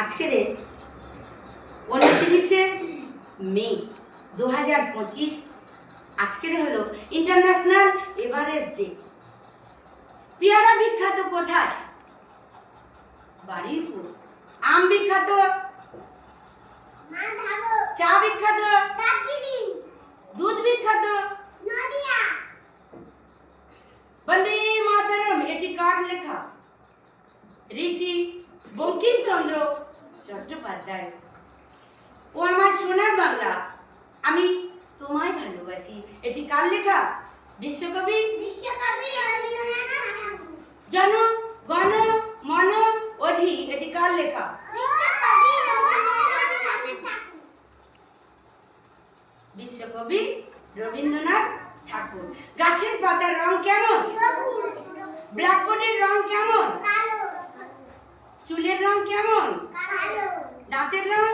আজকের 29শে মে 2025 আজকের হলো ইন্টারন্যাশনাল এভারেস্ট ডে। পেয়ারা বিখ্যাত কোথায়? বারুইপুর। আম বিখ্যাত? চা বিখ্যাত? দুধ বিখ্যাত? বন্দে মাতরম এটি কার লেখা? ঋষি বঙ্কিমচন্দ্র চট্টোপাধ্যায়। ও আমার সোনার বাংলা, আমি তোমায় ভালোবাসি এটি কার লেখা? বিশ্বকবি জন গণ মন অধি এটি কার লেখা? বিশ্বকবি রবীন্দ্রনাথ ঠাকুর। গাছের পাতার রং কেমন? ব্ল্যাকবোর্ডের রং কেমন? চুলের রং কেমন? দাঁতের রং?